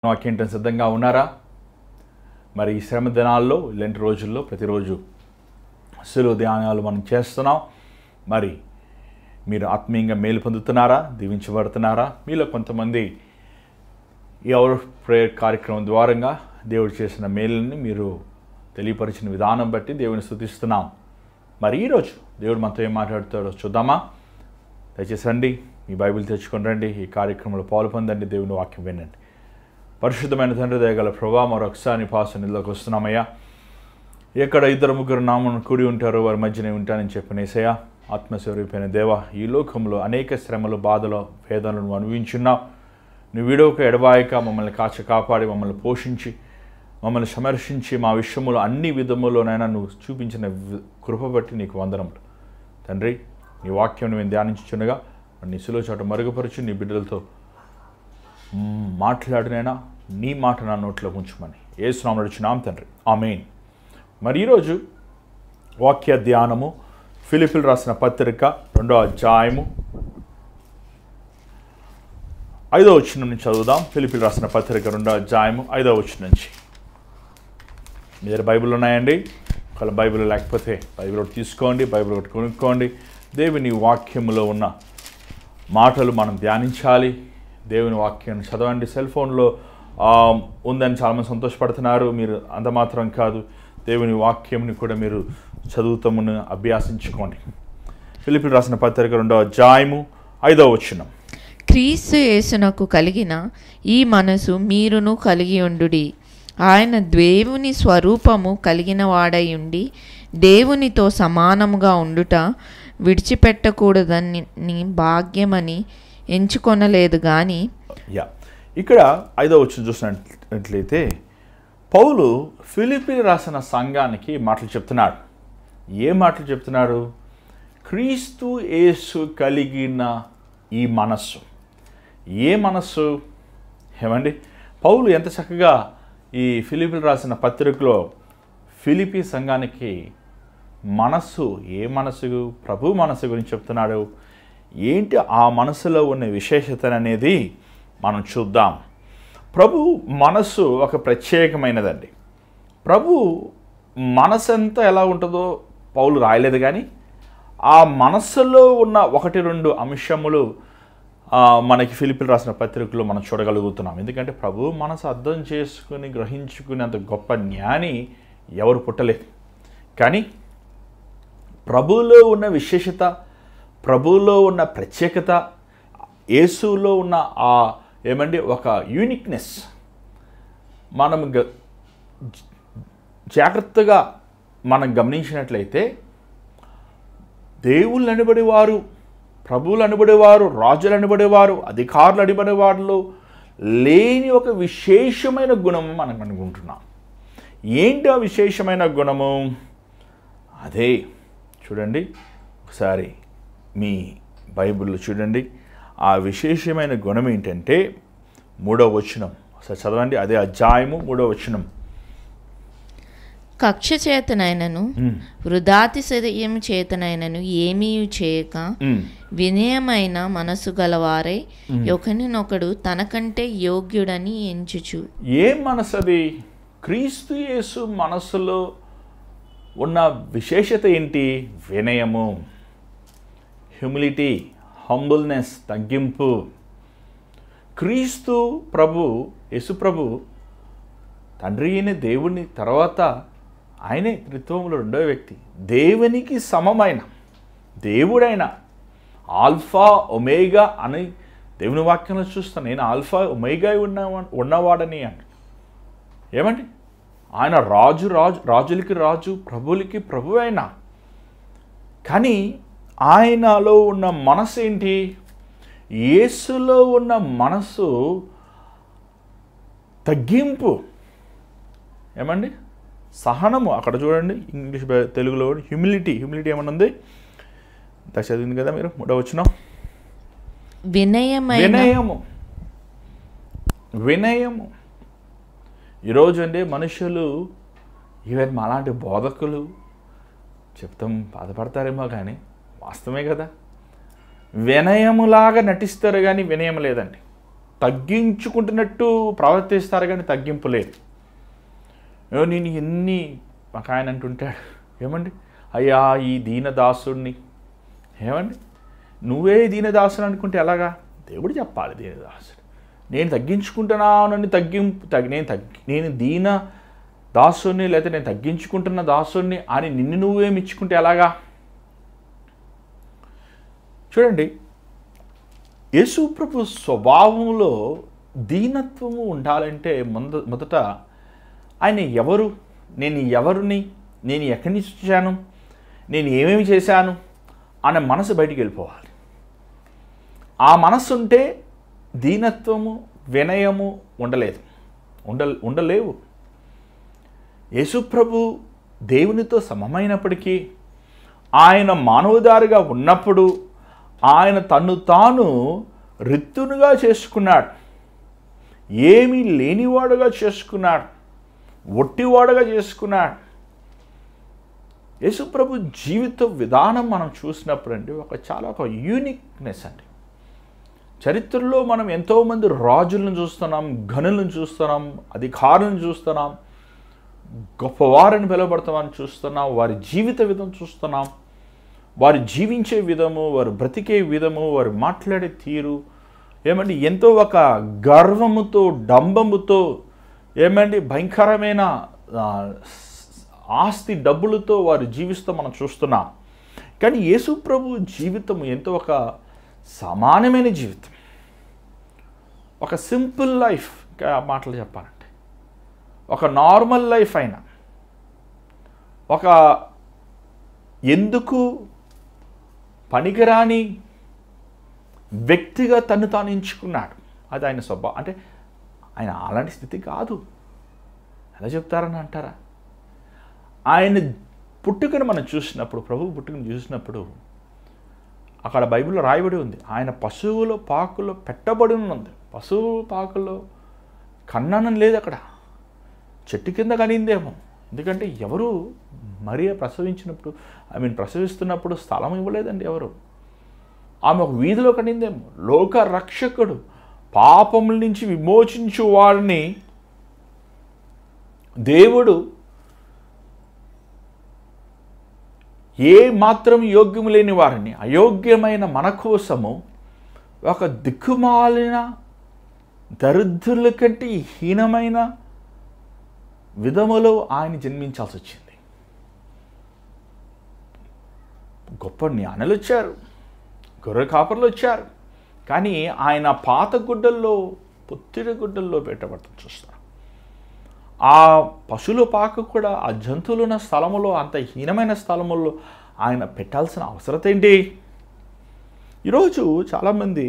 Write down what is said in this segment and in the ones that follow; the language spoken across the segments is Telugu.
వాక్యం సిద్ధంగా ఉన్నారా? మరి ఈ శ్రమ దినాల్లో ఇలాంటి రోజుల్లో ప్రతిరోజు సులువు ధ్యానాలు మనం చేస్తున్నాం. మరి మీరు ఆత్మీయంగా మేలు పొందుతున్నారా? దీవించబడుతున్నారా? మీలో కొంతమంది ఈ అవర్ ప్రేయర్ కార్యక్రమం ద్వారంగా దేవుడు చేసిన మేలుని మీరు తెలియపరిచిన విధానం బట్టి దేవుని స్తుతిస్తున్నాం. మరి ఈరోజు దేవుడు మనతో ఏం మాట్లాడుతాడో చూద్దామా? దయచేసి రండి, మీ బైబిల్ తెచ్చుకొని రండి, ఈ కార్యక్రమంలో పాలు పొందండి, దేవుని వాక్యం వినండి. పరిశుద్ధమైన తండ్రి దయగల ప్రభా, మరొకసారి పాసనిలోకి వస్తున్నామయ్యా. ఎక్కడ ఇద్దరు ముగ్గురు నామను కూడి ఉంటారో వారి మధ్యనే ఉంటానని చెప్పిన యేసయ్యా, ఆత్మస్వరూపైన దేవ, ఈ లోకంలో అనేక శ్రమలు, బాధలు, వేదనలను అనుభవించున్నావు. నువ్వు విడవక ఎడబాయక మమ్మల్ని కాపాడి మమ్మల్ని పోషించి మమ్మల్ని సమర్శించి మా విషయములో అన్ని విధములోనైనా నువ్వు చూపించిన కృప బట్టి నీకు వందనములు తండ్రి. నీ వాక్యం మేము ధ్యానించుచుండగా నీ సులువు చోట మరుగుపరచు, నీ బిడ్డలతో మాట్లాడినైనా నీ మాట నా నోట్లో ఉంచమని యేసు నామములో అడుగుచున్నాం తండ్రి, ఆమేన్. మరి ఈరోజు వాక్య ధ్యానము ఫిలిప్పీయులకు రాసిన పత్రిక 2వ అధ్యాయము 5వ వచనం నుంచి చదువుదాం. ఫిలిప్పీయులకు రాసిన పత్రిక 2వ అధ్యాయము 5వ వచనం నుంచి. మీ దగ్గర బైబిల్ ఉన్నాయండి? ఒకవేళ బైబిల్ లేకపోతే బైబిల్ ఒకటి తీసుకోండి, బైబిల్ ఒకటి కొనుక్కోండి. దేవుని వాక్యములో ఉన్న మాటలు మనం ధ్యానించాలి. దేవుని వాక్యాన్ని చదవండి. సెల్ ఫోన్లో ఉందని చాలామంది సంతోషపడుతున్నారు. మీరు అంత మాత్రం కాదు, దేవుని వాక్యంని కూడా మీరు చదువుతామని అభ్యాసించుకోండి. ఫిలిప్పీయులకు రాసిన పత్రిక 2వ అధ్యాయము 5వ వచనం. క్రీస్తు యేసునకు కలిగిన ఈ మనసు మీరును కలిగి ఉండుడి. ఆయన దేవుని స్వరూపము కలిగిన వాడై ఉండి దేవునితో సమానముగా ఉండుట విడిచిపెట్టకూడదని భాగ్యమని ఎంచుకొనలేదు కానీ. ఇక్కడ 5వ వచనం చూసినట్లయితే పౌలు ఫిలిప్పీయులకు రాసిన సంఘానికి మాటలు చెప్తున్నాడు. ఏ మాటలు చెప్తున్నాడు? క్రీస్తు యేసు కలిగిన ఈ మనస్సు. ఏ మనస్సు? ఏమండి, పౌలు ఎంత చక్కగా ఈ ఫిలిప్పీయులకు రాసిన పత్రికలో ఫిలిప్పీ సంఘానికి మనస్సు, ఏ మనస్సు? ప్రభు మనస్సు గురించి చెప్తున్నాడు. ఏంటి ఆ మనసులో ఉన్న విశేషత అనేది మనం చూద్దాం. ప్రభు మనస్సు ఒక ప్రత్యేకమైనదండి. ప్రభు మనసు అంతా ఎలా ఉంటుందో పౌలు రాయలేదు, కానీ ఆ మనస్సులో ఉన్న 1-2 అంశములు మనకి ఫిలిప్పీయులకు రాసిన పత్రికలో మనం చూడగలుగుతున్నాం. ఎందుకంటే ప్రభు మనసు అర్థం చేసుకుని గ్రహించుకునేంత గొప్ప జ్ఞాని ఎవరు పుట్టలేదు. కానీ ప్రభువులో ఉన్న విశేషత, ప్రభువులో ఉన్న ప్రత్యేకత, యేసులో ఉన్న ఆ ఒక యూనిక్నెస్ మనం జాగ్రత్తగా మనం గమనించినట్లయితే దేవుళ్ళు అనబడేవారు, ప్రభువులు అనబడేవారు, రాజులు అనబడేవారు, అధికారులు అనబడేవారిలో లేని ఒక విశేషమైన గుణము మనం అనుకుంటున్నాం. ఏంటి ఆ విశేషమైన గుణము? అదే చూడండి, ఒకసారి మీ బైబిల్లో చూడండి. ఆ విశేషమైన గుణం ఏంటంటే 3వ వచనం. ఒకసారి చదవండి, అదే అధ్యాయము 3వ వచనం. కక్ష చేతనైనను వృధాతిశయం చేతనైనను ఏమీ చేయక వినయమైన మనసు గలవారై ఒకరినొకడు తనకంటే యోగ్యుడని ఎంచుచు. ఏ మనసు అది? క్రీస్తు యేసు మనసులో ఉన్న విశేషత ఏంటి? వినయము, హ్యూమిలిటీ, హంబుల్నెస్, తగ్గింపు. క్రీస్తు ప్రభు, యేసు ప్రభు తండ్రి అయిన దేవుని తర్వాత ఆయనే త్రిత్వములో 2వ వ్యక్తి, దేవునికి సమమైన దేవుడైన, ఆల్ఫా ఒమేగా అని దేవుని వాక్యంలో చూస్తాను. నేను ఆల్ఫా ఒమేగా ఉన్నవాడని అంట. ఏమండి, ఆయన రాజులకి రాజు, ప్రభువులకి ప్రభు అయినా. కానీ ఆయనలో ఉన్న మనసు ఏంటి? యేసులో ఉన్న మనసు తగ్గింపు. ఏమండి, సహనము. అక్కడ చూడండి, ఇంగ్లీష్ తెలుగులో హ్యూమిలిటీ ఏమనుంది? చదివింది కదా మీరు, 3వ వచనం. వినయము. ఈరోజు అండి మనుషులు, ఈవెన్ మాలాంటి బోధకులు చెప్తాం, బాధపడతారేమో, కానీ వాస్తవమే కదా. వినయములాగా నటిస్తారు కానీ వినయం లేదండి. తగ్గించుకుంటున్నట్టు ప్రవర్తిస్తారు, కానీ తగ్గింపు లేదు. నేను ఎన్ని ఒక ఆయన అంటుంటాడు, ఏమండి అయ్యా ఈ దీనదాసుడిని, ఏమండి నువ్వే దీనదాసుని అనుకుంటే ఎలాగా? దేవుడు చెప్పాలి దీనదాసుడు. నేను తగ్గించుకుంటున్నానని నేను దీన దాసుని, లేకపోతే నేను తగ్గించుకుంటున్న దాసుని అని నిన్ను నువ్వే మెచ్చుకుంటే ఎలాగా? చూడండి, యేసు ప్రభు స్వభావంలో దీనత్వము ఉండాలంటే మొదట ఆయన ఎవరు, నేను ఎవరిని, నేను ఎక్కడి నుంచి వచ్చాను, నేను ఏమేమి చేశాను అనే మనసు బయటికి వెళ్ళిపోవాలి. ఆ మనసు ఉంటే దీనత్వము, వినయము ఉండలేవు. యేసుప్రభు దేవునితో సమమైనప్పటికీ, ఆయన మానవదారిగా ఉన్నప్పుడు ఆయన తన్ను తాను రిత్తునుగా చేసుకున్నాడు, ఏమీ లేనివాడుగా చేసుకున్నాడు, ఒట్టివాడుగా చేసుకున్నాడు. యేసుప్రభు జీవిత విధానం మనం చూసినప్పుడు అండి ఒక యూనిక్నెస్ అండి. చరిత్రలో మనం ఎంతోమంది రాజులను చూస్తున్నాం, ఘనులను చూస్తున్నాం, అధికారులను చూస్తున్నాం, గొప్పవారిని పిలువబడతామని చూస్తున్నాం, వారి జీవిత విధం చూస్తున్నాం, వారు జీవించే విధము, వారు బ్రతికే విధము, వారు మాట్లాడే తీరు ఏమండి ఎంతో ఒక గర్వముతో, డంబముతో, ఏమండి భయంకరమైన ఆస్తి డబ్బులతో వారు జీవిస్తూ మనం చూస్తున్నాం. కానీ యేసు ప్రభు జీవితం ఎంతో ఒక సమానమైన జీవితం, ఒక సింపుల్ లైఫ్. ఇంకా మాటలు చెప్పాలంటే ఒక నార్మల్ లైఫ్ అయినా, ఒక ఎందుకు పనికిరాని వ్యక్తిగా తను తాను ఎంచుకున్నాడు. అది ఆయన స్వభావం. అంటే ఆయన అలాంటి స్థితి కాదు. ఎలా చెప్తారని అంటారా? ఆయన పుట్టుకను మనం చూసినప్పుడు, ప్రభు పుట్టుకను చూసినప్పుడు అక్కడ బైబిల్లో రాయబడి ఉంది, ఆయన పశువుల పాకులో పెట్టబడి ఉంది. పశువు పాకులో కన్నానం లేదు, అక్కడ చెట్టు కింద కనిందేమో. ఎందుకంటే ఎవరు మరియ ప్రసవిస్తున్నప్పుడు స్థలం ఇవ్వలేదండి ఎవరు. ఆమె ఒక వీధిలో కనిందేమో. లోక రక్షకుడు, పాపముల నుంచి విమోచించు వారిని దేవుడు ఏ మాత్రం యోగ్యము లేని వారిని, అయోగ్యమైన మన కోసము ఒక దిక్కుమాలిన దరిద్రుల కంటే హీనమైన విధములో ఆయన జన్మించాల్సి వచ్చింది. గొప్ప జ్ఞానులు వచ్చారు, గొర్రె కాపర్లు వచ్చారు, కానీ ఆయన పాత గుడ్డల్లో, పొత్తిడి గుడ్డల్లో పెట్టబడతాం చూస్తారు. ఆ పశువుల పాక కూడా ఆ జంతువులున్న స్థలములో, అంత హీనమైన స్థలముల్లో ఆయన పెట్టాల్సిన అవసరం ఏంటి? ఈరోజు చాలామంది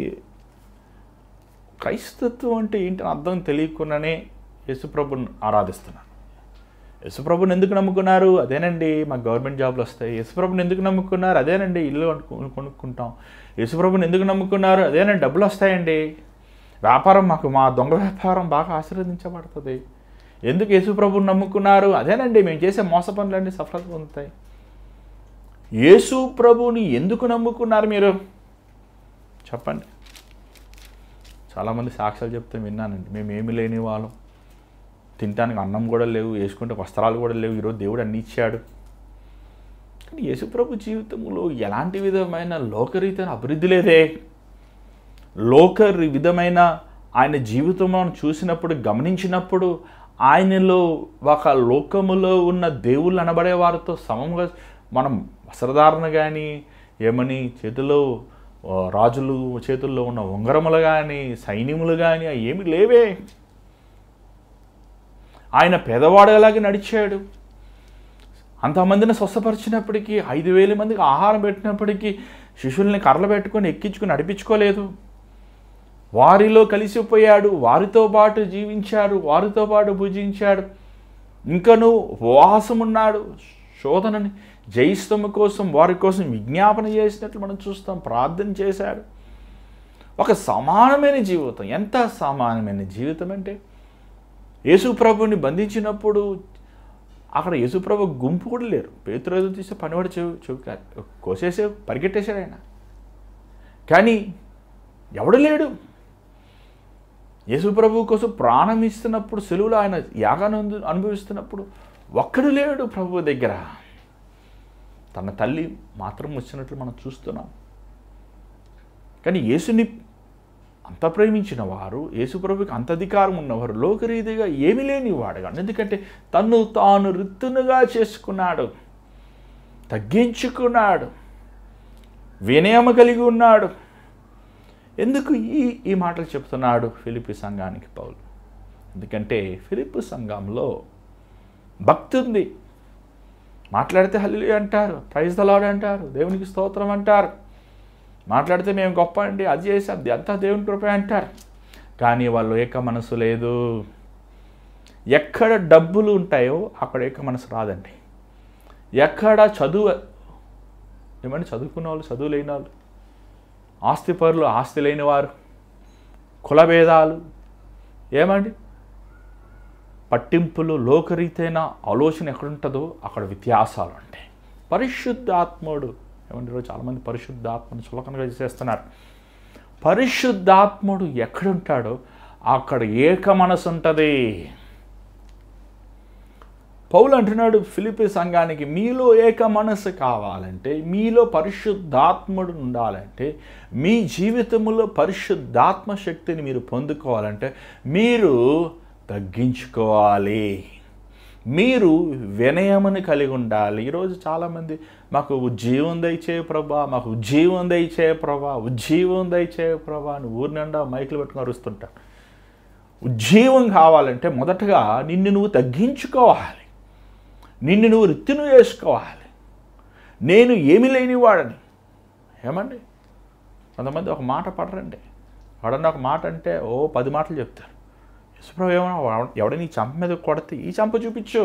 క్రైస్తత్వం అంటే ఏంటని అర్థం తెలియకుండానే యేసుప్రభుని ఆరాధిస్తున్నారు. యేసుప్రభుని ఎందుకు నమ్ముకున్నారు? అదేనండి మాకు గవర్నమెంట్ జాబ్లు వస్తాయి. యేసుప్రభుని ఎందుకు నమ్ముకున్నారు? అదేనండి ఇల్లు కొనుక్కుంటాం. యేసుప్రభుని ఎందుకు నమ్ముకున్నారు? అదేనండి డబ్బులు వస్తాయండి. వ్యాపారం మా దొంగ వ్యాపారం బాగా ఆశీర్వదించబడుతుంది. ఎందుకు యేసుప్రభుని నమ్ముకున్నారు? అదేనండి మేము చేసే మోస పనులన్నీ సఫలత పొందుతాయి. యేసుప్రభుని ఎందుకు నమ్ముకున్నారు మీరు చెప్పండి. చాలామంది సాక్ష్యాలు చెప్తే విన్నానండి, మేము ఏమి లేని వాళ్ళం, తినడానికి అన్నం కూడా లేవు, వేసుకుంటే వస్త్రాలు కూడా లేవు, ఈరోజు దేవుడు అన్ని ఇచ్చాడు. కానీ యేసుప్రభు జీవితంలో ఎలాంటి విధమైన లోకరీతైన అభివృద్ధి లేదే. విధమైన ఆయన జీవితంలో చూసినప్పుడు, గమనించినప్పుడు ఆయనలో ఒక లోకములో ఉన్న దేవుళ్ళు అనబడే వారితో సమంగా మనం వస్త్రధారణ కానీ, ఏమని చేతిలో రాజులు చేతుల్లో ఉన్న ఉంగరములు కానీ, సైన్యములు కానీ ఏమి లేవే. ఆయన పేదవాడేలాగే నడిచాడు. అంతమందిని స్వస్థపరిచినప్పటికీ, 5,000 మందికి ఆహారం పెట్టినప్పటికీ శిష్యుల్ని కర్రలు పెట్టుకొని ఎక్కించుకొని నడిపించుకోలేదు. వారిలో కలిసిపోయాడు, వారితో పాటు జీవించాడు, వారితో పాటు భుజించాడు. ఇంకను ఉపవాసం ఉన్నాడు, శోధనని జయిస్తము కోసం వారి కోసం విజ్ఞాపన చేసినట్లు మనం చూస్తాం, ప్రార్థన చేశాడు. ఒక సమానమైన జీవితం. ఎంత సమానమైన జీవితం అంటే, యేసుప్రభుని బంధించినప్పుడు అక్కడ యేసుప్రభు గుంపు కూడా లేరు. పేతురు ఏదో తీసే పనివాడు కోసేసే పరిగెట్టేశాడు ఆయన. కానీ ఎవడు లేడు. యేసు ప్రభు కోసం ప్రాణం ఇస్తున్నప్పుడు సెలువులో ఆయన యాగాన్ని అనుభవిస్తున్నప్పుడు ఒక్కడు లేడు ప్రభు దగ్గర. తన తల్లి మాత్రం వచ్చినట్లు మనం చూస్తున్నాం. కానీ యేసుని అంత ప్రేమించిన వారు, యేసు ప్రభుకి అంత అధికారం ఉన్నవారు లోకరీతిగా ఏమీ లేనివాడుగా, ఎందుకంటే తన్ను తాను రిత్తునుగా చేసుకున్నాడు, తగ్గించుకున్నాడు, వినయము కలిగి ఉన్నాడు. ఎందుకు ఈ మాటలు చెప్తున్నాడు ఫిలిప్పీ సంఘానికి పౌలు? ఎందుకంటే ఫిలిప్పీ సంఘంలో భక్తి ఉంది. మాట్లాడితే హల్లెలూయా అంటారు, ప్రైజ్ ద లార్డ్ అంటారు, దేవునికి స్తోత్రం అంటారు. మాట్లాడితే మేము గొప్ప అండి, అది చేసాం, అంతా దేవుని కృపే అంటారు. కానీ వాళ్ళు ఏక మనసు లేదు. ఎక్కడ డబ్బులు ఉంటాయో అక్కడ ఏక మనసు రాదండి. ఎక్కడ చదువుకున్న వాళ్ళు, చదువు లేని వాళ్ళు, ఆస్తిపరులు, ఆస్తి లేనివారు, కులభేదాలు, పట్టింపులు, లోకరీతైన ఆలోచన ఎక్కడుంటుందో అక్కడ వ్యత్యాసాలు ఉంటాయి. పరిశుద్ధాత్ముడు ఈరోజు చాలామంది పరిశుద్ధాత్మను చులకనగా చేస్తున్నారు. పరిశుద్ధాత్ముడు ఎక్కడుంటాడో అక్కడ ఏక మనసు ఉంటుంది. పౌలు అంటున్నాడు ఫిలిప్పీ సంఘానికి, మీలో ఏక మనసు కావాలంటే, మీలో పరిశుద్ధాత్ముడు ఉండాలంటే, మీ జీవితంలో పరిశుద్ధాత్మ శక్తిని మీరు పొందుకోవాలంటే మీరు తగ్గించుకోవాలి, మీరు వినయముని కలిగి ఉండాలి. ఈరోజు చాలామంది మాకు ఉజ్జీవం దయచేయ ప్రభా, మాకు ఉజ్జీవం దయచేయ ప్రభా, ఉజ్జీవం దయచేయ ప్రభా అని ఊరి నిండా మైకులు పెట్టుకుని అరుస్తుంటారు. ఉజ్జీవం కావాలంటే మొదటగా నిన్ను నువ్వు తగ్గించుకోవాలి, నిన్ను నువ్వు రిత్తును వేసుకోవాలి. నేను ఏమి లేనివాడని కొంతమంది ఒక మాట పడరండి. వాడన్నా ఒక మాట అంటే 10 మాటలు చెప్తారు. యేసుప్రభు ఏమన్నా, ఎవడ నీ చంప మీద కొడితే ఈ చంప చూపించు,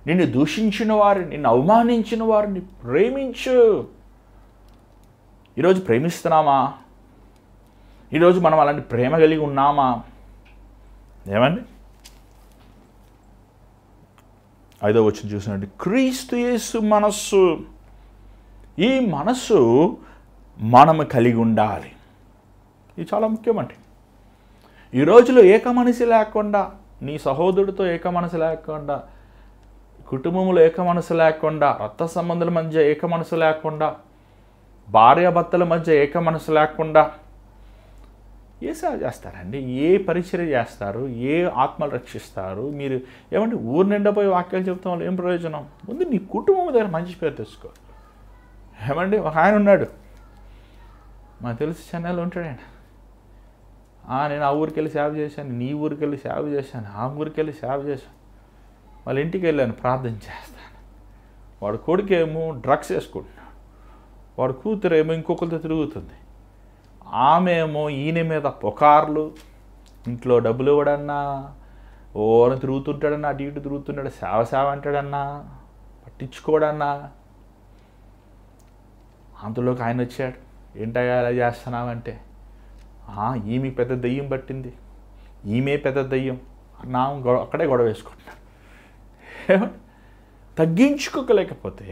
నిన్ను దూషించిన వారిని, నిన్ను అవమానించిన వారిని ప్రేమించు. ఈరోజు ప్రేమిస్తున్నామా? ఈరోజు మనం అలాంటి ప్రేమ కలిగి ఉన్నామా? 5వ వచనం చూసినట్టు, క్రీస్తు యేసు మనస్సు, ఈ మనస్సు మనము కలిగి ఉండాలి. ఇది చాలా ముఖ్యమండి. ఈ రోజులో ఏక మనసు లేకుండా, నీ సహోదరుడితో ఏక మనసు లేకుండా, కుటుంబంలో ఏక మనసు లేకుండా, రక్త సంబంధుల మధ్య ఏక మనసు లేకుండా, భార్యాభర్తల మధ్య ఏక మనసు లేకుండా ఏ సేవ చేస్తారండి? ఏ పరిచర్య చేస్తారు? ఏ ఆత్మలు రక్షిస్తారు? మీరు ఊరు నిండా పోయి వాక్యాలు చెప్తాం వాళ్ళు ఏం ప్రయోజనం? ముందు నీ కుటుంబం దగ్గర మంచి పేరు తెచ్చుకో. ఒక ఆయన ఉన్నాడు, మాకు తెలిసి చెన్నైలో ఉంటాడు ఆయన. నేను ఆ ఊరికి వెళ్ళి సేవ చేశాను, నీ ఊరికి వెళ్ళి సేవ చేశాను, ఆ ఊరికి వెళ్ళి సేవ చేశాను, వాళ్ళ ఇంటికి వెళ్ళాను, ప్రార్థన చేస్తాను. వాడు కొడుకేమో డ్రగ్స్ వేసుకుంటున్నాడు, వాడు కూతురేమో ఇంకొకరితో తిరుగుతుంది, ఆమె ఏమో ఈయన మీద పుకార్లు, ఇంట్లో డబ్బులు ఇవ్వడన్నా, ఓన తిరుగుతుంటాడన్నా, అటు ఇటు తిరుగుతున్నాడు, సేవ అంటాడన్నా, పట్టించుకోడన్నా. అంతలోకి ఆయన వచ్చాడు, ఏంటయ్యా అలా చేస్తున్నావంటే, ఈమె పెద్ద దయ్యం పట్టింది, ఈమె పెద్ద దయ్యం, అక్కడే గొడవ వేసుకుంటున్నాడు. తగ్గించుకోలేకపోతే,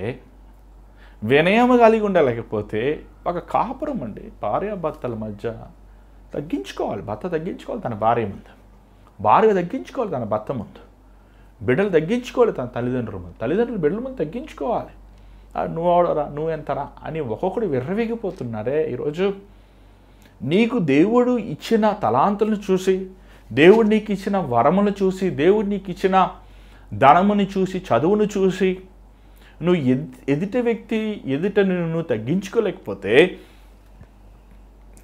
వినయం కలిగి ఉండలేకపోతే ఒక కాపురం అండి, భార్యాభర్తల మధ్య తగ్గించుకోవాలి. భర్త తగ్గించుకోవాలి తన భార్య ముందు, భార్య తగ్గించుకోవాలి తన భర్త ముందు, బిడ్డలు తగ్గించుకోవాలి తన తల్లిదండ్రుల ముందు, తల్లిదండ్రులు బిడ్డల ముందు తగ్గించుకోవాలి. నువ్వు అవడరా, నువ్వెంతరా అని ఒక్కొక్కడు విర్రవీగిపోతున్నారే. ఈరోజు నీకు దేవుడు ఇచ్చిన తలాంతులను చూసి, దేవుడు నీకు ఇచ్చిన వరమును చూసి, దేవుడు నీకు ఇచ్చిన ధనముని చూసి, చదువును చూసి, నువ్వు ఎదుటి వ్యక్తి ఎదుట నువ్వు తగ్గించుకోలేకపోతే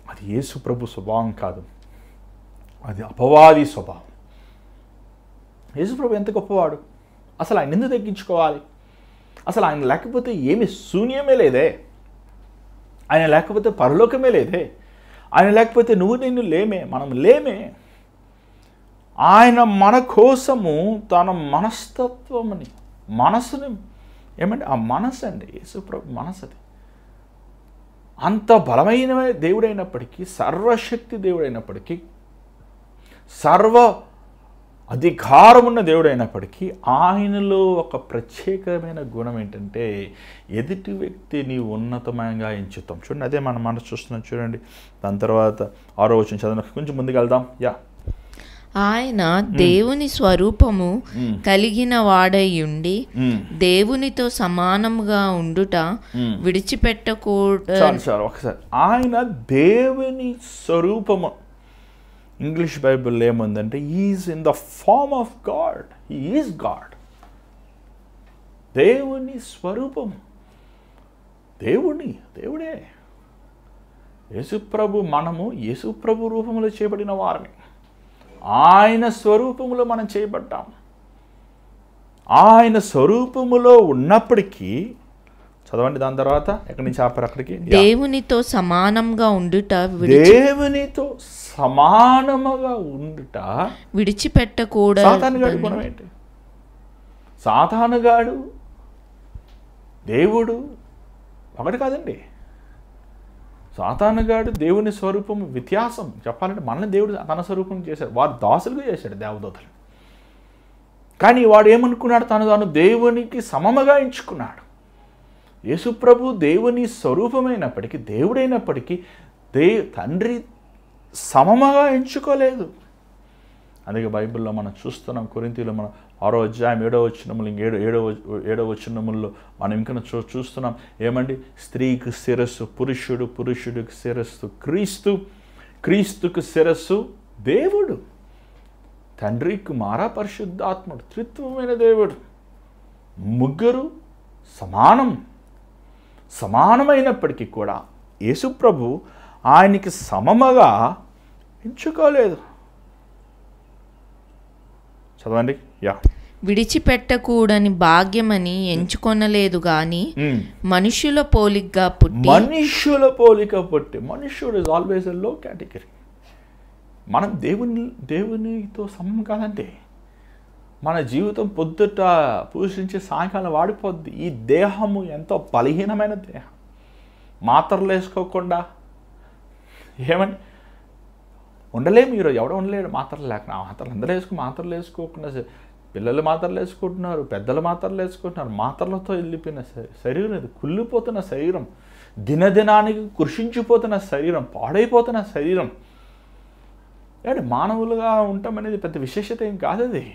అది యేసు ప్రభు స్వభావం కాదు, అది అపవాది స్వభావం. యేసు ప్రభు ఎంత గొప్పవాడు, అసలు ఆయన ఎందుకు తగ్గించుకోవాలి? అసలు ఆయన లేకపోతే ఏమి శూన్యమే లేదే, ఆయన లేకపోతే పరలోకమే లేదే, ఆయన లేకపోతే నువ్వు నేను లేమే, మనం లేమే. ఆయన మన కోసము తన మనస్తత్వముని, మనసుని ఆ మనసు అండి, యేసుప్రభు మనసు అది. అంత బలమైన దేవుడైనప్పటికీ, సర్వశక్తి దేవుడైనప్పటికీ, సర్వ అధికారమున్న దేవుడైనప్పటికీ ఆయనలో ఒక ప్రత్యేకమైన గుణం ఏంటంటే ఎదుటి వ్యక్తిని ఉన్నతమంగా ఎంచుతాం. చూడండి, అదే మనం చూస్తున్నాం. చూడండి, దాని తర్వాత 6వ వచనం చదవండి, కొంచెం ముందుకు వెళ్దాం. ఆయన దేవుని స్వరూపము కలిగిన వాడయుండి దేవునితో సమానముగా ఉండుట విడిచిపెట్టకూడదు. ఒకసారి ఆయన దేవుని స్వరూపము, ఇంగ్లీష్ బైబిల్ ఏముందంటే is in the form of God, he is God. దేవుని స్వరూపము, దేవుడే. యేసుప్రభు, మనము యేసుప్రభు రూపంలో చేయబడిన వారిని, ఆయన స్వరూపములో మనం చేయబడ్డాం. ఆయన స్వరూపములో ఉన్నప్పటికీ, చదవండి దాని తర్వాత ఎక్కడి నుంచి ఆపారు అక్కడికి, దేవునితో సమానంగా ఉండుట దేవునితో సమానముగా ఉండుట విడిచిపెట్టకూడదు. సాతానుగాడు గుణం ఏంటి? సాతానుగాడు దేవుడు ఒకటి కాదండి. సాతానుగాడు దేవుని స్వరూపం వ్యత్యాసం. చెప్పాలంటే మనల్ని దేవుడు తన స్వరూపం చేశాడు, వారు దాసులుగా చేశాడు దేవదూతలు. కానీ వాడు ఏమనుకున్నాడు? తాను దేవునికి సమముగా ఎంచుకున్నాడు. యేసుప్రభు దేవుని స్వరూపమైనప్పటికీ, దేవుడైనప్పటికీ తండ్రి సమముగా ఎంచుకోలేదు. అందుకే బైబిల్లో మనం చూస్తున్నాం, కొరింథీలో మనం 6వ అధ్యాయం 7వ వచనములు, 7వ వచనముల్లో మనం ఇంకా చూస్తున్నాం. ఏమండి? స్త్రీకి శిరస్సు పురుషుడు, పురుషుడికి శిరస్సు క్రీస్తు, క్రీస్తుకు శిరస్సు దేవుడు. తండ్రి, కుమార, పరిశుద్ధాత్ముడు, త్రిత్వమైన దేవుడు. ముగ్గురు సమానమైనప్పటికీ కూడా యేసుప్రభు ఆయనకి సమముగా ఎంచుకోలేదు. చదవండి. విడిచిపెట్టకూడని భాగ్యమని ఎంచుకొనలేదు గాని మనుష్యుల పోలికగా పుట్టి, మనుష్యుడు ఇస్ ఆల్వేస్ ఎ లో కేటగిరీ. మనం దేవునితో సమం కాదంటే మన జీవితం పొద్దుట పూజించి సాయంకాలం వాడిపోద్ది. ఈ దేహము ఎంతో బలహీనమైన దేహం. మాత్రలు వేసుకోకుండా ఏమని ఉండలేము. మీరు ఎవడో ఉండలేడు మాత్రలు లేకుండా. మాత్రలు వేసుకోకుండా పిల్లలు మాత్రలు వేసుకుంటున్నారు, పెద్దలు మాత్రలు వేసుకుంటున్నారు. మాత్రలతో వెళ్ళిపోయిన శరీరం, ఇది కుళ్ళిపోతున్న శరీరం, దినదినానికి కృషించిపోతున్న శరీరం, పాడైపోతున్న శరీరం. అంటే మానవులుగా ఉండటం అనేది పెద్ద విశేషత ఏం కాదు. అది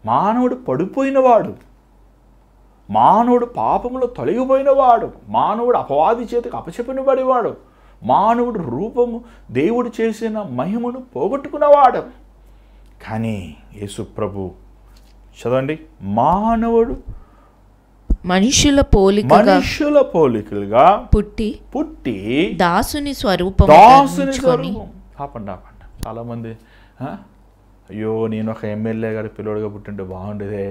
మానవుడు పడిపోయినవాడు, మానవుడు పాపములో తొలగిపోయినవాడు, మానవుడు అపవాది చేతికి అపచెప్పినబడేవాడు, మానవుడు రూపము దేవుడు చేసిన మహిమను పోగొట్టుకున్నవాడు. కానీ యేసుప్రభు, చదవండి, మానవుడు మనుషుల పోలికలుగా పుట్టి దాసుని స్వరూపం. ఆపండి. చాలామంది అయ్యో నేను ఒక ఎమ్మెల్యే గారి పిల్లోడుగా పుట్టింటే బాగుండేదే,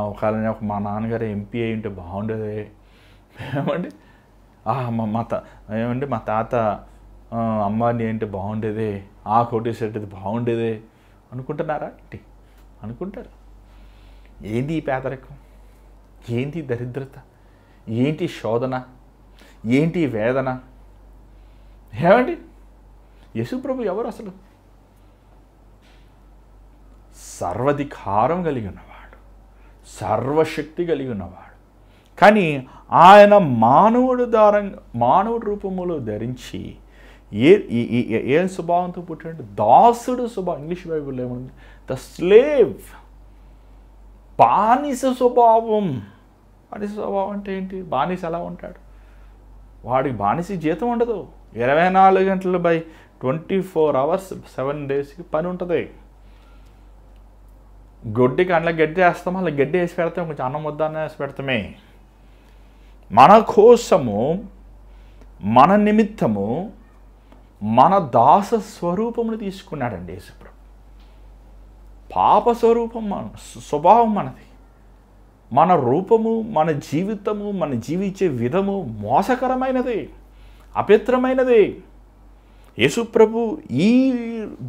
ఒకవేళ మా నాన్నగారు ఎంపీ అయి ఉంటే బాగుండేదే, ఏమండి మా తాత అమ్మాయిని ఏంటి బాగుండేదే, ఆ కోటేసేది బాగుండేదే అనుకుంటున్నారా ఏంటి? అనుకుంటారు. ఏంటి ఈ పేదరికం, ఏంటి దరిద్రత, ఏంటి శోధన, ఏంటి వేదన? ఏమండి? యేసుప్రభు ఎవరు అసలు? సర్వాధికారం కలిగి ఉన్నవాడు, సర్వశక్తి కలిగి ఉన్నవాడు. కానీ ఆయన మానవుడు రూపములో ధరించి ఏ స్వభావంతో పుట్టినట్టు? దాసుడు స్వభావం. ఇంగ్లీష్ బైబిల్లో ఏముంది? ద స్లేవ్, బానిస స్వభావం. బానిస స్వభావం అంటే ఏంటి? బానిస ఎలా ఉంటాడు? వాడికి బానిస జీతం ఉండదు. 24 గంటలు బై 24 hours 7 daysకి పని ఉంటుంది. గొడ్డికి అందులో గడ్డి వేస్తాం, అలా గడ్డి వేసి పెడతాం, కొంచెం అన్నం వద్దాన్ని వేసి పెడతామే. మన కోసము, మన నిమిత్తము మన దాస స్వరూపమును తీసుకున్నాడండి యేసుప్రభు. పాప స్వరూపం, స్వభావం మనది. మన రూపము, మన జీవితము, మన జీవించే విధము మోసకరమైనది, అపవిత్రమైనది. యేసుప్రభు ఈ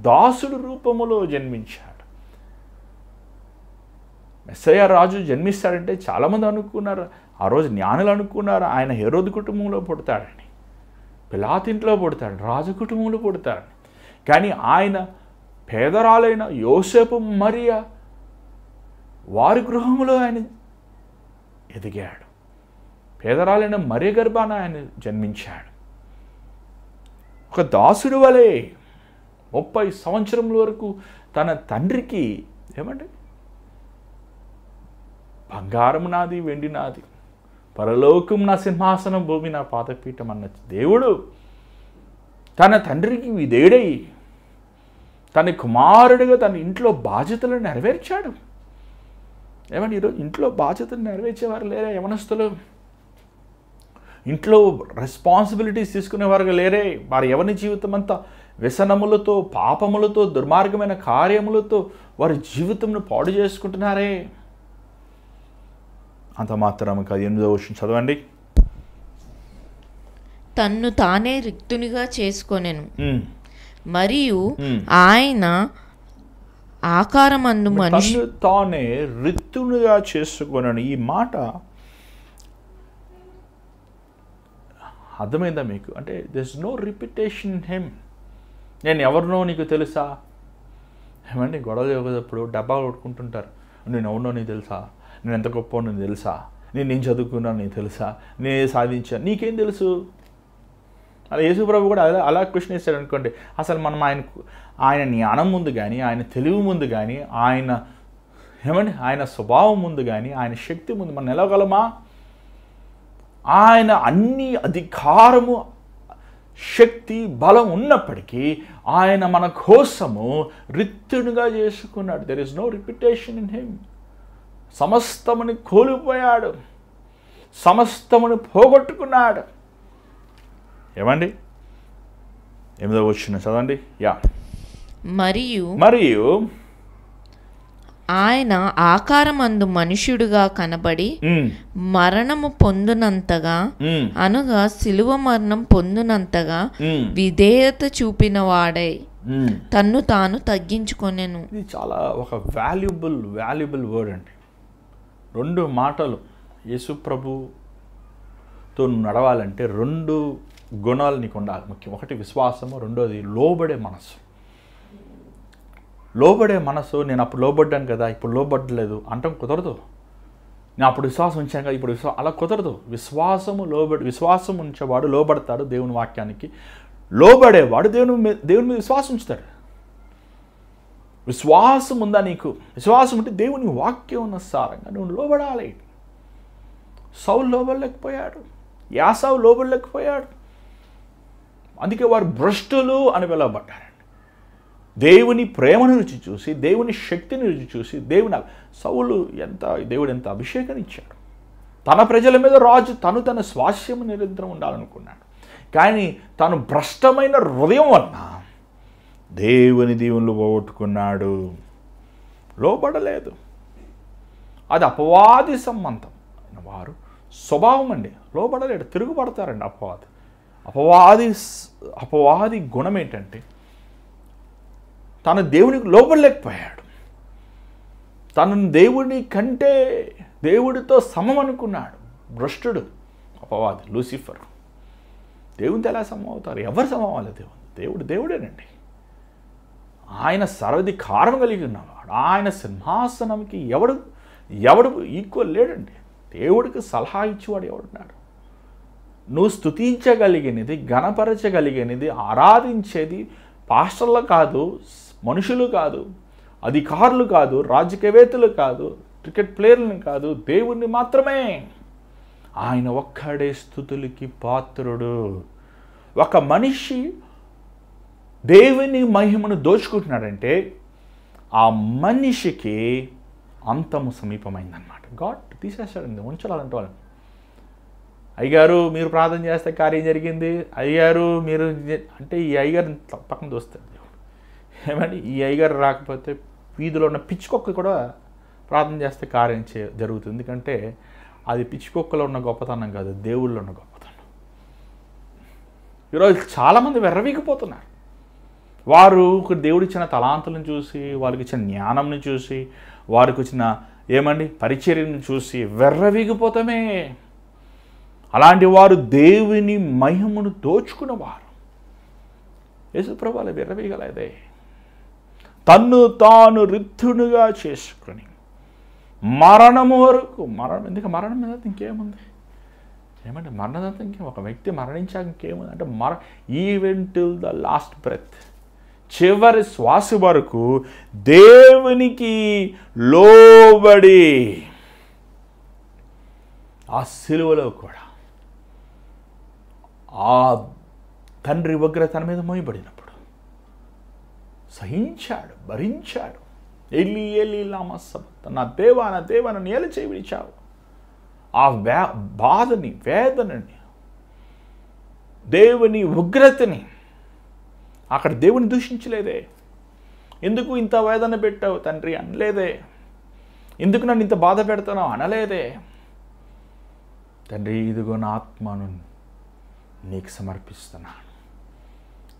దాసుడు రూపములో జన్మించాడు. మెస్సయ్య రాజు జన్మిస్తాడంటే చాలామంది అనుకున్నారు, ఆ రోజు జ్ఞానులు అనుకున్నారు ఆయన హెరోదు కుటుంబంలో పుడతాడని, పిలాతింట్లో పుడతాడు, రాజు కుటుంబంలో పుడతాడని. కానీ ఆయన పేదరాలైన యోసేపు మరియా వారి గృహంలో ఆయన ఎదిగాడు. పేదరాలైన మరియ గర్భాన ఆయన జన్మించాడు. ఒక దాసుడు వలె 30 సంవత్సరముల వరకు తన తండ్రికి ఏమండి, బంగారం నాది, వెండి నాది, పరలోకం నా సింహాసనం, భూమి నా పాదపీఠం అన్న దేవుడు తన తండ్రికి విధేయుడై తన కుమారుడిగా తన ఇంట్లో బాధ్యతలను నెరవేర్చాడు. ఏమంటే ఈరోజు ఇంట్లో బాధ్యతలు నెరవేర్చేవారు లేరే యవనస్తులు? ఇంట్లో రెస్పాన్సిబిలిటీస్ తీసుకునేవారు లేరే? వారి యవన జీవితం అంతా వ్యసనములతో, పాపములతో, దుర్మార్గమైన కార్యములతో వారి జీవితంను పాడు చేసుకుంటున్నారే. అంత మాత్రం కాదు. 8వ వచనం చదవండి. తన్ను తానే రిక్తునిగా చేసుకొనెను, మరియు ఆయన ఆకారమందు మనిషి తన్ను తానే రిక్తునిగా చేసుకొనెను. ఈ మాట అర్థమైందా మీకు? అంటే this no repetition in him. నేను ఎవరినో నీకు తెలుసా? ఏమండి గొడవ చేసేటప్పుడు డబ్బా కొట్టుకుంటుంటారు. నేను ఎవరినో నీకు తెలుసా? నేను ఎంత గొప్ప నీకు తెలుసా? నేను చదువుకున్నాను నీకు తెలుసా? నేను సాధించాను నీకేం తెలుసు? అలా యేసుప్రభు కూడా అలా క్వశ్చన్ వేస్తాడు అనుకోండి. అసలు మనం ఆయన జ్ఞానం ముందు కానీ, ఆయన తెలివి ముందు కానీ, ఆయన స్వభావం ముందు కానీ, ఆయన శక్తి ముందు మనం నిలవగలమా? ఆయన అన్ని అధికారము, శక్తి, బలం ఉన్నప్పటికీ ఆయన మన కోసము రిక్తునిగా చేసుకున్నాడు. There is no repetition in him. సమస్తముని కోల్పోయాడు, సమస్తముని పోగొట్టుకున్నాడు. ఏమండి 8వ వచనం చదవండి. మరియు ఆయన ఆకారమందు మనుష్యుడుగా కనబడి మరణము పొందునంతగా, అనగా శిలువ మరణం పొందునంతగా విధేయత చూపిన వాడై తన్ను తాను తగ్గించుకొనెను. ఇది చాలా ఒక వాల్యుబుల్ వర్డ్ అండి. 2 మాటలు. యేసు ప్రభుతో నడవాలంటే 2 గుణాలు నీకు ఉండాలి ముఖ్యం. ఒకటి విశ్వాసము, రెండోది లోబడే మనసు. లోబడే మనసు. నేను అప్పుడు లోబడ్డాను కదా, ఇప్పుడు లోబడలేదు అంటాం కుదరదు. నేను అప్పుడు విశ్వాసం ఉంచాను కదా, ఇప్పుడు అలా కుదరదు. విశ్వాసం ఉంచేవాడు లోబడతాడు దేవుని వాక్యానికి. లోబడేవాడు దేవుని మీద విశ్వాసం ఉంచుతాడు. విశ్వాసం ఉందా నీకు? విశ్వాసం ఉంటే దేవుని వాక్యం ఉన్న సారంగా నువ్వు లోబడాలి. సౌలు లోబడలేకపోయాడు, యాసావు లోబడలేకపోయాడు. అందుకే వారు భ్రష్టులు అని పిలువబడ్డారండి. దేవుని ప్రేమను రుచి చూసి, దేవుని శక్తిని రుచి చూసి, దేవుడు ఎంత అభిషేకం ఇచ్చాడు. తన ప్రజల మీద రాజు, తన స్వాస్యము నిరంతరం ఉండాలనుకున్నాడు. కానీ తను భ్రష్టమైన హృదయం వలన దేవుని దీవెనలు పోగొట్టుకున్నాడు, లోబడలేదు. అది అపవాది సంబంధం. వారు స్వభావం అండి, లోబడలేడు, తిరుగుబడతారండి. అపవాది గుణం ఏంటంటే తను దేవునికి లోబడలేకపోయాడు. తనను దేవుని కంటే దేవుడితో సమం అనుకున్నాడు. భ్రష్టుడు అపవాది, లూసిఫర్. దేవునితో ఎలా సమం అవుతారు? ఎవరు సమం అవ్వాలి? దేవుడేనండి. ఆయన సర్వాధికారం కలిగి ఉన్నవాడు. ఆయన సింహాసనంకి ఎవడు ఈక్వల్ లేడండి. దేవుడికి సలహా ఇచ్చేవాడు ఎవడున్నాడు? నువ్వు స్తుతించగలిగినది, గణపరచగలిగినది, ఆరాధించేది పాస్టర్లు కాదు, మనుషులు కాదు, అధికారులు కాదు, రాజకీయవేత్తలు కాదు, క్రికెట్ ప్లేయర్లను కాదు, దేవుణ్ణి మాత్రమే. ఆయన ఒక్కడే స్తుతులకి పాత్రుడు. ఒక మనిషి దేవుని మహిమను దోచుకుంటున్నాడంటే ఆ మనిషికి అంతము సమీపమైందన్నమాట. గాడ్ తీసేస్తాడండి, ఉంచాలంటే వాళ్ళని. అయ్యగారు మీరు ప్రార్థన చేస్తే కార్యం జరిగింది, అయ్యగారు మీరు అంటే ఈ అయ్యగారిని పక్కన దోస్తాడు దేవుడు. ఏమండి ఈ అయ్యగారు రాకపోతే వీధిలో ఉన్న పిచ్చికొక్క కూడా ప్రార్థన చేస్తే కార్యం జరుగుతుంది. ఎందుకంటే అది పిచ్చికొక్కలో ఉన్న గొప్పతనం కాదు, దేవుళ్ళలో ఉన్న గొప్పతనం. ఈరోజు చాలామంది వెర్రవీగిపోతున్నారు. వారు దేవుడు ఇచ్చిన తలాంతులను చూసి, వాళ్ళకి ఇచ్చిన జ్ఞానంని చూసి, వారికి వచ్చిన పరిచర్యను చూసి వెర్రవీగిపోతామే. అలాంటి వారు దేవుని మహిమను దోచుకున్నవారు. యేసుప్రభు అలా వెర్రవీగలేదే. తన్ను తాను రిక్తునిగా చేసుకుని మరణము వరకు, ఎందుకు మరణం మీద ఇంకేముంది? మరణం అంతా ఇంకేం, ఒక వ్యక్తి మరణించాక ఇంకేముంది అంటే even till the last breath. చివరి శ్వాస వరకు దేవునికి లోబడి ఆ సిలువలో కూడా ఆ తండ్రి ఉగ్రత తన మీద మోయబడినప్పుడు సహించాడు, భరించాడు. ఎలి ఎలి లామా సబక్తనీ, నా దేవా నన్ను ఎలా చేయి విడిచావు. ఆ బాధని, వేదనని, దేవుని ఉగ్రతని, అక్కడ దేవుని దూషించలేదే. ఎందుకు ఇంత వేదన పెట్టావు తండ్రి అనలేదే. ఎందుకు నన్ను ఇంత బాధ పెడతావు అనలేదే. తండ్రి, ఇదిగో నా ఆత్మను నీకు సమర్పిస్తున్నాను,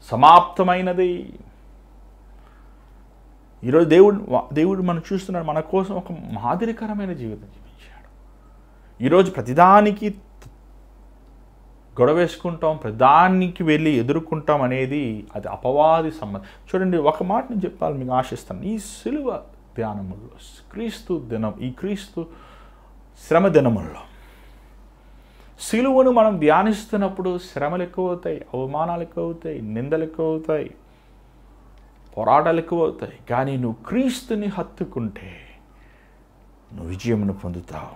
సమాప్తమైనది. ఈరోజు దేవుడు మనం చూస్తున్నాడు, మన కోసం ఒక మాదిరికరమైన జీవితం జీవించాడు. ఈరోజు ప్రతిదానికి గొడవ వేసుకుంటాం, ప్రతిదానికి వెళ్ళి ఎదుర్కొంటాం అనేది అది అపవాది సంబంధం. చూడండి, ఒక మాట నేను చెప్పాలి మీకు ఆశిస్తాను. ఈ సిలువ ధ్యానముల్లో ఈ క్రీస్తు శ్రమ దినముల్లో సిలువను మనం ధ్యానిస్తున్నప్పుడు శ్రమలు ఎక్కువ అవుతాయి, అవమానాలు ఎక్కువ అవుతాయి, నిందలు ఎక్కువ అవుతాయి, పోరాటాలు ఎక్కువ అవుతాయి. కానీ నువ్వు క్రీస్తుని హత్తుకుంటే నువ్వు విజయమును పొందుతావు.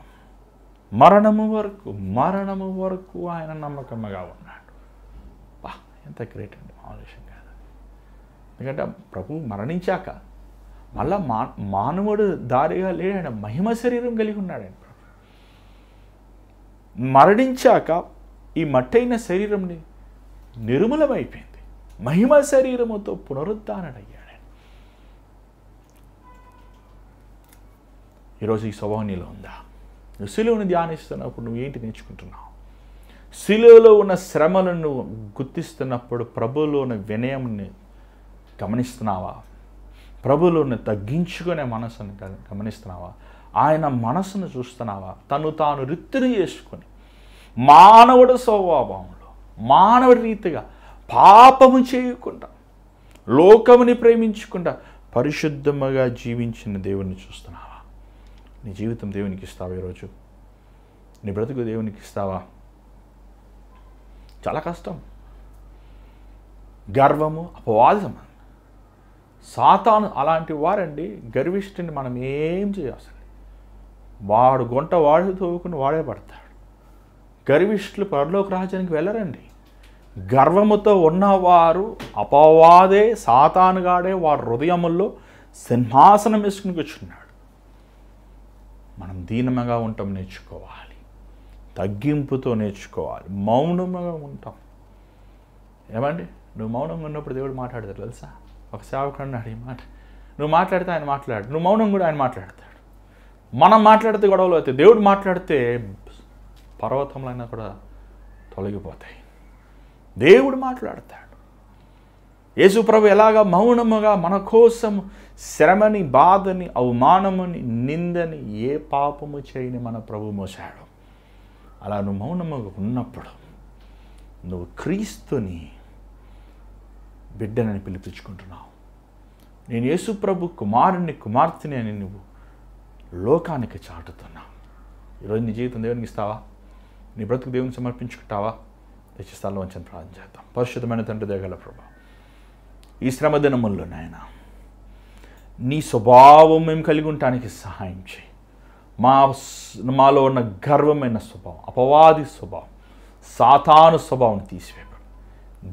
మరణము వరకు ఆయన నమ్మకంగా ఉన్నాడు. ఎంత గ్రేట్ అండి, ఆలోచన కాదు. ఎందుకంటే ప్రభు మరణించాక మళ్ళా మానవుడు దారిగా లేడు, ఆయన మహిమ శరీరం కలిగి ఉన్నాడు. ఆయన ప్రభు మరణించాక ఈ మట్టైన శరీరంని నిర్మూలమైపోయింది, మహిమ శరీరముతో పునరుద్ధానుడయ్యాడు. ఈరోజు ఈ స్వభావం నీలో ఉందా? నువ్వు సిలువను ధ్యానిస్తున్నప్పుడు నువ్వు ఏంటి నేర్చుకుంటున్నావు? సిలువలో ఉన్న శ్రమలను నువ్వు గుర్తిస్తున్నప్పుడు ప్రభువులో ఉన్న వినయంని గమనిస్తున్నావా? ప్రభువులో ఉన్న తగ్గించుకునే మనసును గమనిస్తున్నావా? ఆయన మనసును చూస్తున్నావా? తను తాను రిత్తుని చేసుకొని మానవుడి స్వభావంలో మానవుడి రీతిగా పాపము చేయకుండా లోకముని ప్రేమించకుండా పరిశుద్ధముగా జీవించిన దేవుణ్ణి చూస్తున్నావా? నీ జీవితం దేవునికి ఇస్తావా? ఈరోజు నీ బ్రతుకు దేవునికి ఇస్తావా? చాలా కష్టం. గర్వము, అపవాదం, సాతాను అలాంటి వారండి. గర్విష్ఠుని మనం ఏం చేయాల్సింది, వాడు గుంట వాడు తోవుకుని వాడే పడతాడు. గర్విష్ఠులు పరలోక రాజ్యానికి వెళ్ళరండి. గర్వముతో ఉన్నవారు అపవాదే, సాతానుగాడే వారి హృదయముల్లో సింహాసనం వేసుకుని కూర్చున్నాడు. మనం దీనముగా ఉంటాం నేర్చుకోవాలి, తగ్గింపుతో నేర్చుకోవాలి, మౌనముగా ఉంటాం. ఏమండి, నువ్వు మౌనంగా ఉన్నప్పుడు దేవుడు మాట్లాడతాడు తెలుసా? ఒక సేవకుడు అన్నాడు, ఈ మాట, నువ్వు మాట్లాడితే ఆయన మాట్లాడు, నువ్వు మౌనం కూడా ఆయన మాట్లాడతాడు. మనం మాట్లాడితే గొడవలు అవుతాయి, దేవుడు మాట్లాడితే పర్వతములైనా కూడా తొలగిపోతాయి. దేవుడు మాట్లాడతాడు. యేసు ప్రభు ఎలాగా మౌనముగా మన కోసం శ్రమని, బాధని, అవమానముని, నిందని, ఏ పాపము చేయని మన ప్రభు మోసాడు. అలా నువ్వు మౌనముగా ఉన్నప్పుడు నువ్వు క్రీస్తుని బిడ్డనని పిలిపించుకుంటున్నావు. నేను యేసు ప్రభు కుమారుని, కుమార్తెని అని నువ్వు లోకానికి చాటుతున్నావు. ఈరోజు నీ జీవితం దేవునికి ఇస్తావా? నీ బ్రతుకు దేవునికి సమర్పించుకుంటావా? దయచేస్తాలో వంచని ప్రార్థన చేద్దాం. పరిశుద్ధమైన తండ్రి, దయగల ప్రభు, ఈ శ్రమ దినముల్లో నాయన నీ స్వభావం మేము కలిగి ఉండటానికి సహాయం చేయి. మాలో ఉన్న గర్వమైన స్వభావం, అపవాది స్వభావం, సాతాను స్వభావం తీసివేయబడు.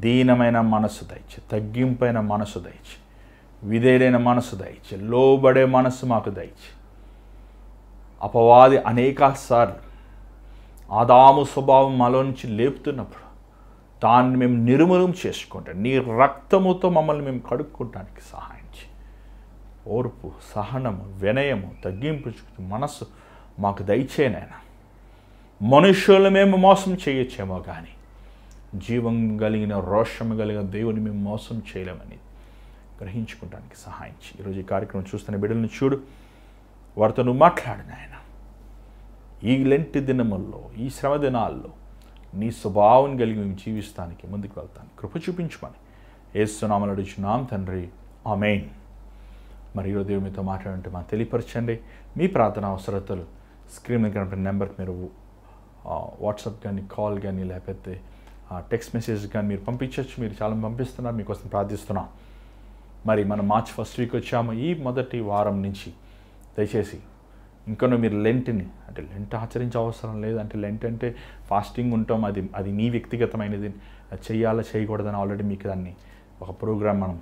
దీనమైన మనసు దయచి, తగ్గింపైన మనసు దయచి, విధేయుడైన మనసు దయచి, లోబడే మనసు మాకు దయచి. అపవాది అనేకసార్లు ఆదాము స్వభావం మాలో నుంచి లేపుతున్నప్పుడు దాన్ని మేము నిర్మూలం చేసుకుంటాం. నీ రక్తముతో మమ్మల్ని మేము కడుక్కోవడానికి సహాయం చేయి. ఓర్పు, సహనము, వినయము, తగ్గింపు మనసు మాకు దయచేనైనా. మనుషులు మేము మోసం చేయొచ్చేమో కానీ జీవం కలిగిన, రోషము కలిగిన దేవుని మేము మోసం చేయలేమని గ్రహించుకోవడానికి సహాయం చేయి. ఈరోజు ఈ కార్యక్రమం చూస్తున్న బిడ్డలను చూడు, వారితో నువ్వు మాట్లాడు నాయన. ఈ లెంటి దినముల్లో, ఈ శ్రమ దినాల్లో నీ స్వభావం కలిగి మేము జీవిస్తానికి ముందుకు వెళ్తాను కృప చూపించమని యేసు నామములో అడుగుచున్నాం తండ్రి, ఆమేన్. మరి ఈరోజు దేవుడు మీతో మాట్లాడంటే మాకు తెలియపరచండి. మీ ప్రార్థన అవసరతలు స్క్రీన్ మీద కనిపిన నెంబర్కి మీరు వాట్సాప్ కానీ, కాల్ కానీ, లేకపోతే టెక్స్ట్ మెసేజ్ కానీ మీరు పంపించవచ్చు. మీరు చాలా పంపిస్తున్నారు, మీకోసం ప్రార్థిస్తున్నాం. మరి మనం మార్చ్ ఫస్ట్ వీక్ వచ్చాము. ఈ మొదటి వారం నుంచి దయచేసి ఇంకనూ మీరు లెంట్ని, అంటే లెంట్ ఆచరించే అవసరం లేదు, అంటే లెంట్ అంటే ఫాస్టింగ్ ఉంటాం, అది నీ వ్యక్తిగతమైనది, అది చేయాలా చేయకూడదని ఆల్రెడీ మీకు దాన్ని ఒక ప్రోగ్రామ్ మనం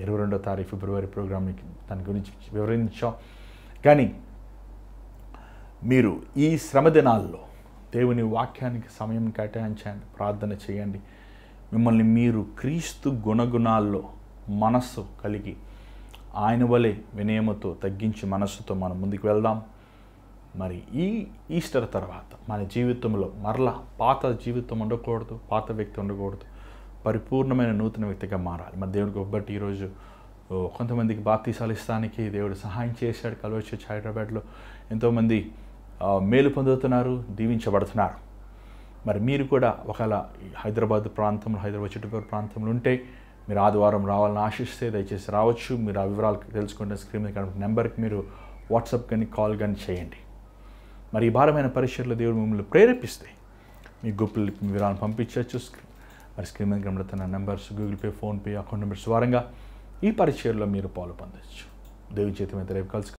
22వ తారీఖు ఫిబ్రవరి ప్రోగ్రామ్ మీకు దాని గురించి వివరించాం. కానీ మీరు ఈ శ్రమ దినాల్లో దేవుని వాక్యానికి సమయం కేటాయించండి, ప్రార్థన చేయండి. మిమ్మల్ని మీరు క్రీస్తు గుణగుణాల్లో మనస్సు కలిగి ఆయన వలె వినయముతో తగ్గించి మనస్సుతో మనం ముందుకు వెళ్దాం. మరి ఈ ఈస్టర్ తర్వాత మన జీవితంలో మరలా పాత జీవితం ఉండకూడదు, పాత వ్యక్తి ఉండకూడదు, పరిపూర్ణమైన నూతన వ్యక్తిగా మారాలి. మరి దేవుడికి ఒక్కటి ఈరోజు కొంతమందికి బాప్తీసాలు ఇస్తానికి దేవుడు సహాయం చేశాడు. కల్వరి చర్చ్ హైదరాబాద్లో ఎంతోమంది మేలు పొందుతున్నారు, దీవించబడుతున్నారు. మరి మీరు కూడా ఒకవేళ హైదరాబాద్ ప్రాంతంలో, హైదరాబాద్ చుట్టుపక్కల ప్రాంతంలో ఉంటే మీరు ఆదివారం రావాలని ఆశిస్తే దయచేసి రావచ్చు. మీరు ఆ వివరాలు తెలుసుకుంటే స్క్రీన్ మీద కనిపించే నెంబర్కి మీరు వాట్సాప్ కానీ కాల్ కానీ చేయండి. మరి ఈ భారమైన పరిచర్లో దేవుడు మిమ్మల్ని ప్రేరేపిస్తే మీ గుంపులు మీ వివరాలను పంపించవచ్చు. మరి స్క్రీన్ మీద కనబడుతున్న numbers, Google pay, PhonePe account numbers ద్వారంగా ఈ పరిచర్లో మీరు పాలు పొందవచ్చు. దేవుని చేతి మీద రేపు కలుసు.